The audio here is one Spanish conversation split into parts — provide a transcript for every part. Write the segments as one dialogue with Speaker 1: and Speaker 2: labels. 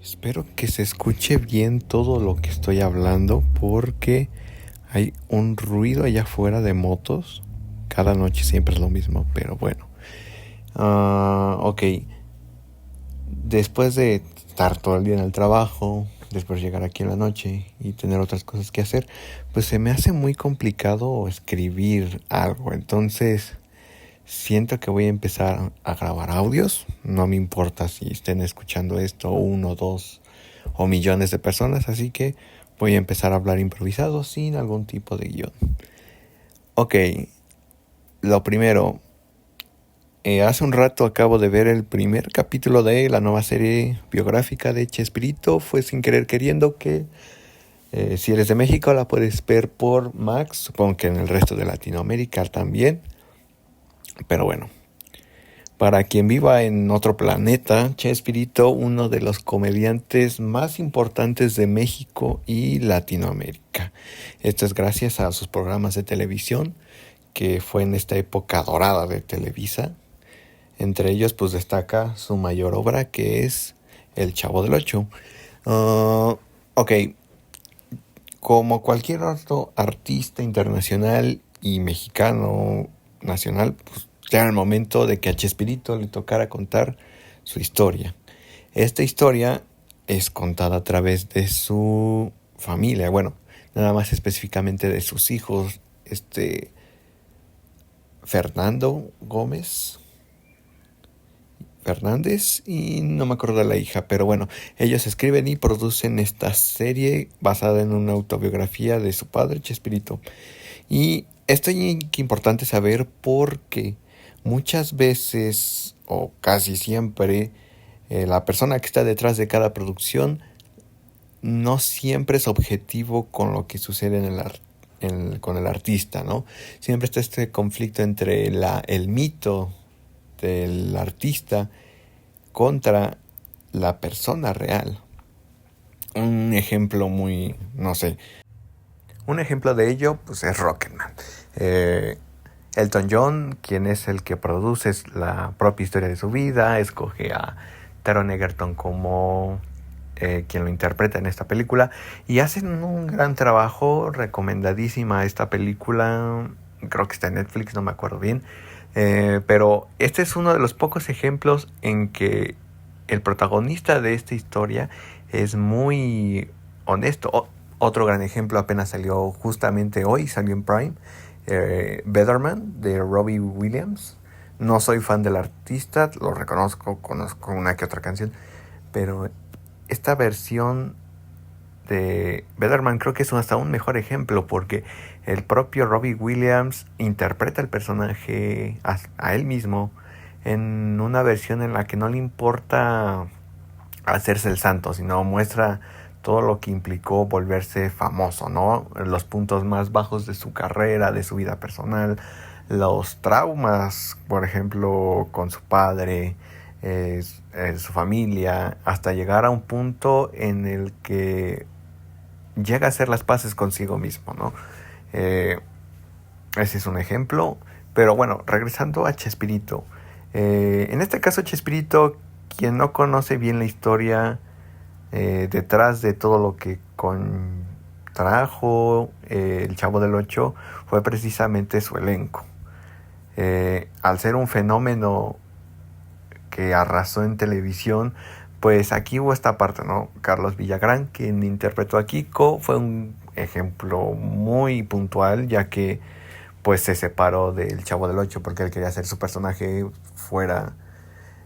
Speaker 1: Espero que se escuche bien todo lo que estoy hablando porque hay un ruido allá afuera de motos. Cada noche siempre es lo mismo, pero bueno. Ok. Después de estar todo el día en el trabajo, después llegar aquí en la noche y tener otras cosas que hacer, pues se me hace muy complicado escribir algo. Entonces siento que voy a empezar a grabar audios. No me importa si estén escuchando esto uno, dos o millones de personas, así que voy a empezar a hablar improvisado sin algún tipo de guión. Ok, lo primero, hace un rato acabo de ver el primer capítulo de la nueva serie biográfica de Chespirito. Fue sin querer queriendo que si eres de México la puedes ver por Max, supongo que en el resto de Latinoamérica también, pero bueno. Para quien viva en otro planeta, Chespirito, uno de los comediantes más importantes de México y Latinoamérica. Esto es gracias a sus programas de televisión, que fue en esta época dorada de Televisa. Entre ellos, pues destaca su mayor obra, que es El Chavo del Ocho. Ok, como cualquier otro artista internacional y mexicano nacional, pues ya era el momento de que a Chespirito le tocara contar su historia. Esta historia es contada a través de su familia, bueno, nada más específicamente de sus hijos, Fernando Gómez Fernández y no me acuerdo de la hija, pero bueno, ellos escriben y producen esta serie basada en una autobiografía de su padre, Chespirito. Y esto es importante saber porque muchas veces, o casi siempre, la persona que está detrás de cada producción no siempre es objetivo con lo que sucede con el artista, ¿no? Siempre está este conflicto entre el mito del artista contra la persona real. Un ejemplo un ejemplo de ello pues es Rocketman. Elton John, quien es el que produce la propia historia de su vida, escoge a Taron Egerton como quien lo interpreta en esta película y hacen un gran trabajo. Recomendadísima esta película, creo que está en Netflix, no me acuerdo bien, pero este es uno de los pocos ejemplos en que el protagonista de esta historia es muy honesto. Otro gran ejemplo apenas salió justamente hoy, salió en Prime, Better de Robbie Williams. No soy fan del artista, lo reconozco, conozco una que otra canción, pero esta versión de Better creo que es hasta un mejor ejemplo porque el propio Robbie Williams interpreta el personaje a él mismo en una versión en la que no le importa hacerse el santo, sino muestra todo lo que implicó volverse famoso, ¿no? Los puntos más bajos de su carrera, de su vida personal, los traumas, por ejemplo, con su padre, su familia, hasta llegar a un punto en el que llega a hacer las paces consigo mismo, ¿no? Ese es un ejemplo. Pero bueno, regresando a Chespirito. En este caso Chespirito, quien no conoce bien la historia detrás de todo lo que contrajo el Chavo del Ocho, fue precisamente su elenco. Al ser un fenómeno que arrasó en televisión, pues aquí hubo esta parte, ¿no? Carlos Villagrán, quien interpretó a Kiko, fue un ejemplo muy puntual, ya que pues se separó del Chavo del Ocho porque él quería hacer su personaje fuera.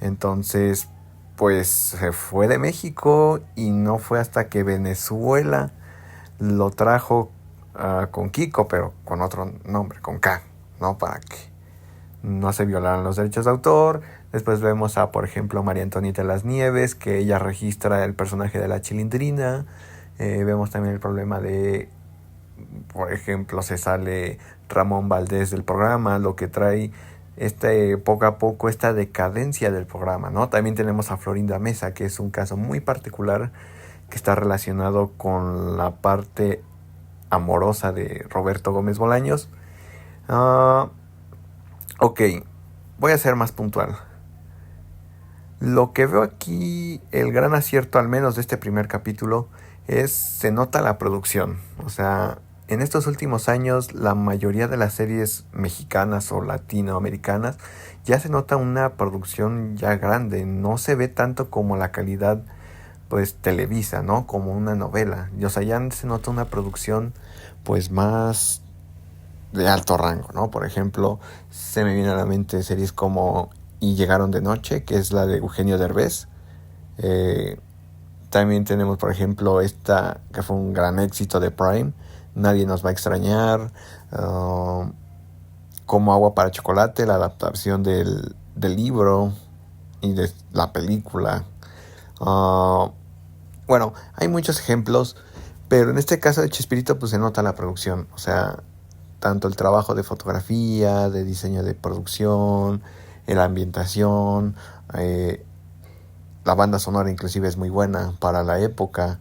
Speaker 1: Entonces pues se fue de México y no fue hasta que Venezuela lo trajo con Kiko, pero con otro nombre, con K, ¿no? Para que no se violaran los derechos de autor. Después vemos a, por ejemplo, María Antonieta Las Nieves, que ella registra el personaje de la Chilindrina. Vemos también el problema de, por ejemplo, se sale Ramón Valdés del programa, lo que trae poco a poco esta decadencia del programa, ¿no? También tenemos a Florinda Mesa, que es un caso muy particular que está relacionado con la parte amorosa de Roberto Gómez Bolaños. Ok, voy a ser más puntual. Lo que veo aquí, el gran acierto al menos de este primer capítulo, se nota la producción. O sea, en estos últimos años la mayoría de las series mexicanas o latinoamericanas ya se nota una producción ya grande. No se ve tanto como la calidad pues Televisa, ¿no? Como una novela. Y, o sea, ya se nota una producción pues más de alto rango, ¿no? Por ejemplo, se me viene a la mente series como Y llegaron de noche, que es la de Eugenio Derbez. Eh, También tenemos, por ejemplo, esta que fue un gran éxito de Prime, Nadie nos va a extrañar, Como agua para chocolate, la adaptación del libro y de la película. Uh, bueno, hay muchos ejemplos, pero en este caso de Chespirito pues se nota la producción, o sea, tanto el trabajo de fotografía, de diseño de producción, la ambientación, eh, la banda sonora inclusive es muy buena para la época,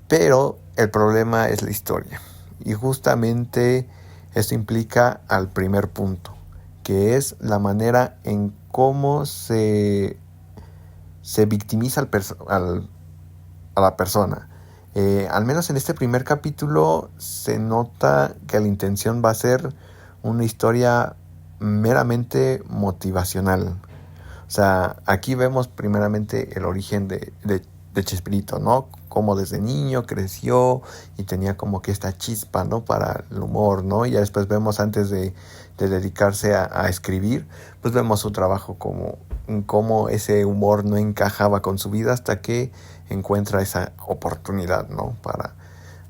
Speaker 1: pero el problema es la historia. Y justamente esto implica al primer punto, que es la manera en cómo se victimiza a la persona. Al menos en este primer capítulo se nota que la intención va a ser una historia meramente motivacional. O sea, aquí vemos primeramente el origen de Chespirito, ¿no? Cómo desde niño creció y tenía como que esta chispa, ¿no? Para el humor, ¿no? Y ya después vemos antes de dedicarse a escribir, pues vemos su trabajo como cómo ese humor no encajaba con su vida hasta que encuentra esa oportunidad, ¿no?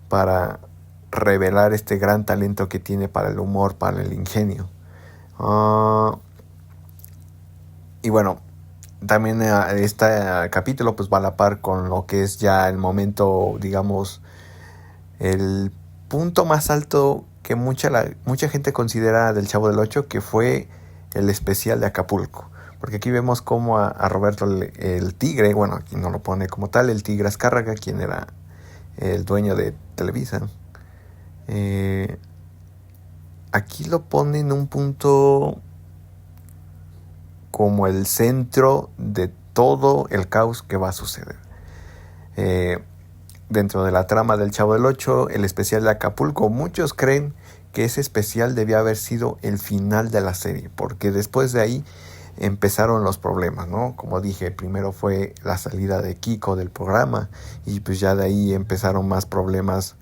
Speaker 1: Para revelar este gran talento que tiene para el humor, para el ingenio. Y bueno, también este capítulo pues va a la par con lo que es ya el momento, digamos, el punto más alto que mucha gente considera del Chavo del Ocho, que fue el especial de Acapulco. Porque aquí vemos cómo a Roberto el Tigre, bueno, aquí no lo pone como tal, el Tigre Azcárraga, quien era el dueño de Televisa, eh, aquí lo pone en un punto como el centro de todo el caos que va a suceder. Eh, Dentro de la trama del Chavo del Ocho, el especial de Acapulco, muchos creen que ese especial debía haber sido el final de la serie, porque después de ahí empezaron los problemas, ¿no? Como dije, primero fue la salida de Kiko del programa y pues ya de ahí empezaron más problemas,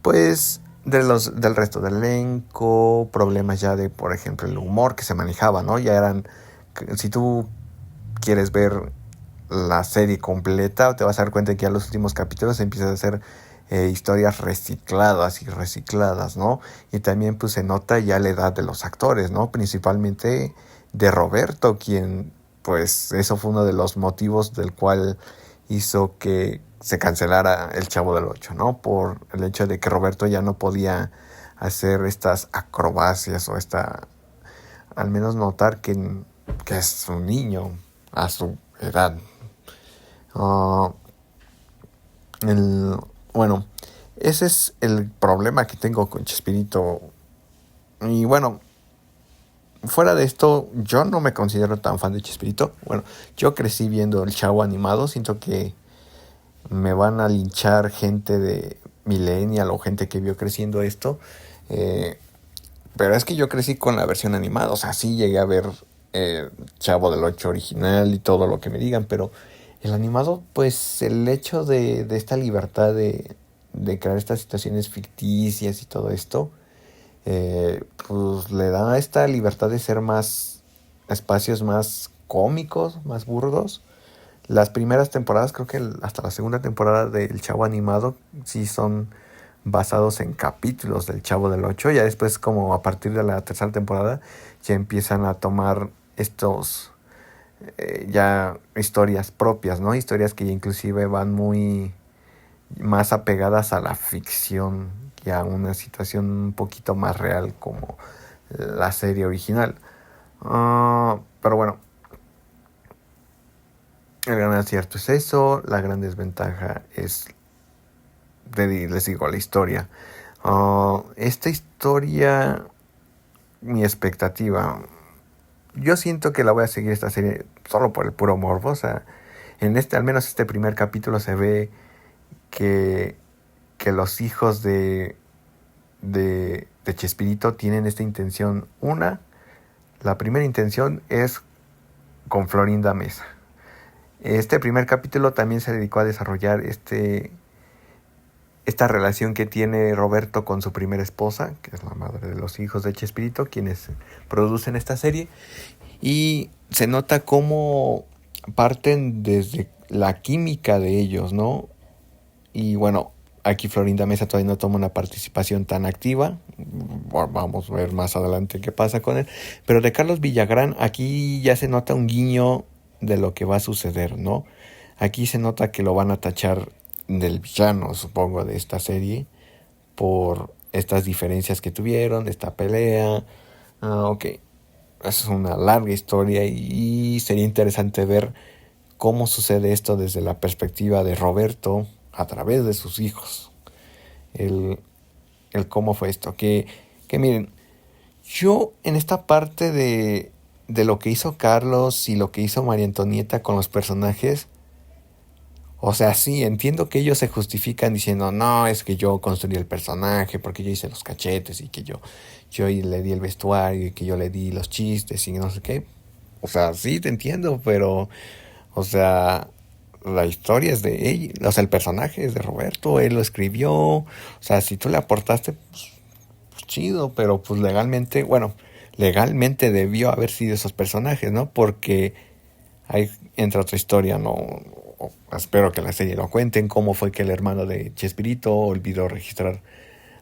Speaker 1: pues del resto del elenco, problemas ya de, por ejemplo, el humor que se manejaba, ¿no? Ya eran, si tú quieres ver la serie completa, te vas a dar cuenta que ya los últimos capítulos empiezan a hacer historias recicladas y recicladas, ¿no? Y también pues se nota ya la edad de los actores, ¿no? Principalmente de Roberto, quien pues eso fue uno de los motivos del cual hizo que se cancelara El Chavo del Ocho, ¿no? Por el hecho de que Roberto ya no podía hacer estas acrobacias o al menos notar que es un niño a su edad. Uh, el, bueno, ese es el problema que tengo con Chespirito. Y bueno, fuera de esto, yo no me considero tan fan de Chespirito. Bueno, yo crecí viendo el Chavo animado. Siento que me van a linchar gente de millennial o gente que vio creciendo esto. Eh, pero es que yo crecí con la versión animada. O sea, sí llegué a ver Chavo del Ocho original y todo lo que me digan, pero el animado, pues el hecho de esta libertad de crear estas situaciones ficticias y todo esto, pues le da esta libertad de ser más espacios más cómicos, más burdos. Las primeras temporadas, creo que hasta la segunda temporada del Chavo animado, sí son basados en capítulos del Chavo del Ocho. Ya después, como a partir de la tercera temporada, ya empiezan a tomar estos ya historias propias, ¿no? Historias que ya inclusive van muy más apegadas a la ficción y a una situación un poquito más real como la serie original. Pero bueno, el gran acierto es eso, la gran desventaja es, les digo, la historia. Esta historia, mi expectativa, yo siento que la voy a seguir esta serie solo por el puro morbo. O sea, al menos este primer capítulo se ve que, que los hijos de Chespirito tienen esta intención. La primera intención es con Florinda Mesa. Este primer capítulo también se dedicó a desarrollar esta relación que tiene Roberto con su primera esposa, que es la madre de los hijos de Chespirito, quienes producen esta serie. Y se nota cómo parten desde la química de ellos, ¿no? Y bueno, aquí Florinda Mesa todavía no toma una participación tan activa. Vamos a ver más adelante qué pasa con él. Pero de Carlos Villagrán, aquí ya se nota un guiño de lo que va a suceder, ¿no? Aquí se nota que lo van a tachar del villano, supongo, de esta serie, por estas diferencias que tuvieron, de esta pelea. Ok, es una larga historia y sería interesante ver cómo sucede esto desde la perspectiva de Roberto a través de sus hijos. El, el cómo fue esto. Que miren, yo en esta parte de lo que hizo Carlos y lo que hizo María Antonieta con los personajes, o sea, sí, entiendo que ellos se justifican diciendo, no, es que yo construí el personaje, porque yo hice los cachetes y que yo le di el vestuario y que yo le di los chistes y no sé qué. O sea, sí, te entiendo, pero, o sea, la historia es de él, o sea, el personaje es de Roberto, él lo escribió, o sea, si tú le aportaste, pues chido, pero pues legalmente, bueno, legalmente debió haber sido esos personajes, ¿no? Porque ahí entra otra historia, ¿no? Espero que la serie lo cuenten, cómo fue que el hermano de Chespirito olvidó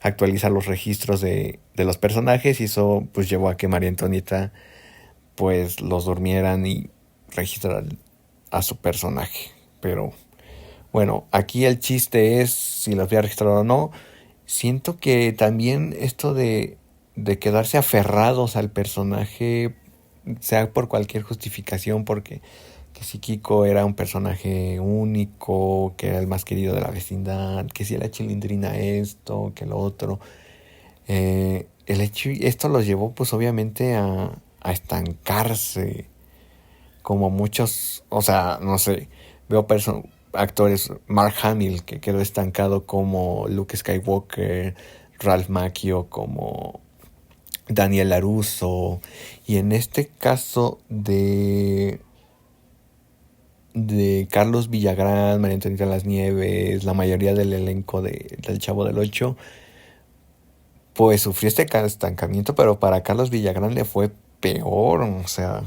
Speaker 1: actualizar los registros de los personajes y eso pues llevó a que María Antonieta pues los durmieran y registraran a su personaje. Pero bueno, aquí el chiste es si los había registrado o no. Siento que también esto de quedarse aferrados al personaje, sea por cualquier justificación, porque que si Kiko era un personaje único, que era el más querido de la vecindad, que si la Chilindrina esto, que lo otro. Esto los llevó pues obviamente a estancarse, como muchos, o sea, no sé, veo actores, Mark Hamill, que quedó estancado como Luke Skywalker, Ralph Macchio como Daniel LaRusso, y en este caso de Carlos Villagrán, María Antonieta Las Nieves, la mayoría del elenco del Chavo del Ocho, pues sufrió este estancamiento, pero para Carlos Villagrán le fue peor, o sea,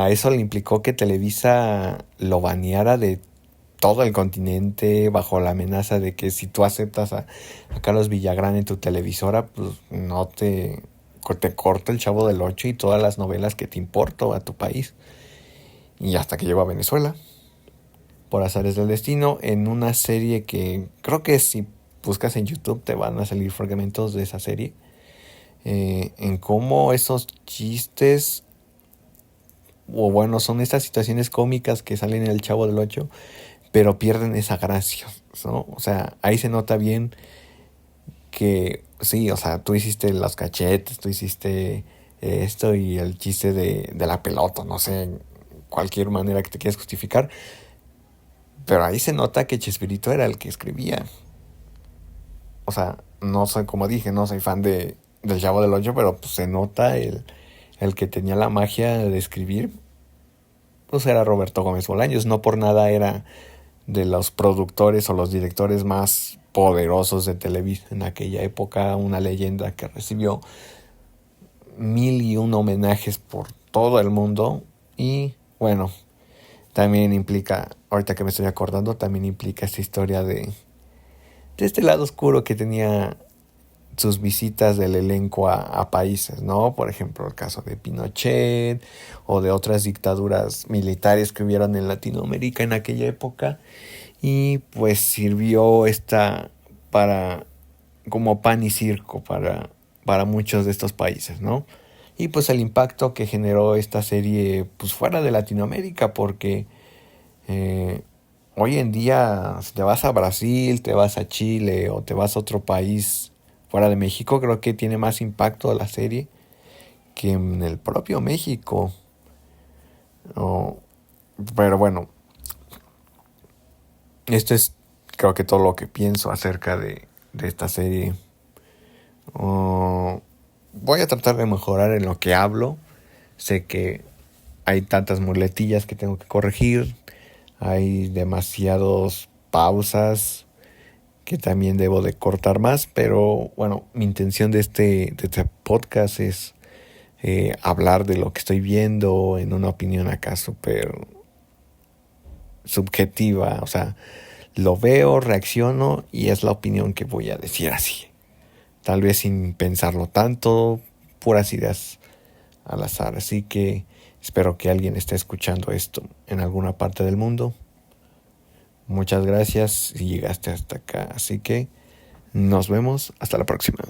Speaker 1: eso le implicó que Televisa lo baneara de todo el continente bajo la amenaza de que si tú aceptas a Carlos Villagrán en tu televisora, pues no te corta el Chavo del Ocho y todas las novelas que te importo a tu país. Y hasta que llegó a Venezuela, por azares del destino, en una serie que creo que si buscas en YouTube te van a salir fragmentos de esa serie, en cómo esos chistes, o bueno, son estas situaciones cómicas que salen en El Chavo del Ocho, pero pierden esa gracia, ¿no? O sea, ahí se nota bien que sí, o sea, tú hiciste los cachetes, tú hiciste esto y el chiste de la pelota, no sé, cualquier manera que te quieras justificar, pero ahí se nota que Chespirito era el que escribía. O sea, no soy, como dije, no soy fan del Chavo del Ocho, pero pues se nota el que tenía la magia de escribir, pues era Roberto Gómez Bolaños. No por nada era de los productores o los directores más poderosos de Televisa en aquella época, una leyenda que recibió 1001 homenajes por todo el mundo. Y bueno, también implica, ahorita que me estoy acordando, también implica esta historia de este lado oscuro que tenía sus visitas del elenco a países, ¿no? Por ejemplo, el caso de Pinochet o de otras dictaduras militares que hubieron en Latinoamérica en aquella época. Y pues sirvió para como pan y circo para muchos de estos países, ¿no? Y pues el impacto que generó esta serie pues fuera de Latinoamérica, porque hoy en día si te vas a Brasil, te vas a Chile o te vas a otro país fuera de México, creo que tiene más impacto la serie que en el propio México. Oh, pero bueno, esto es creo que todo lo que pienso acerca de esta serie. Oh, voy a tratar de mejorar en lo que hablo. Sé que hay tantas muletillas que tengo que corregir. Hay demasiadas pausas que también debo de cortar más. Pero bueno, mi intención de este podcast es hablar de lo que estoy viendo en una opinión acá súper subjetiva. O sea, lo veo, reacciono y es la opinión que voy a decir así. Tal vez sin pensarlo tanto, puras ideas al azar. Así que espero que alguien esté escuchando esto en alguna parte del mundo. Muchas gracias si llegaste hasta acá. Así que nos vemos hasta la próxima.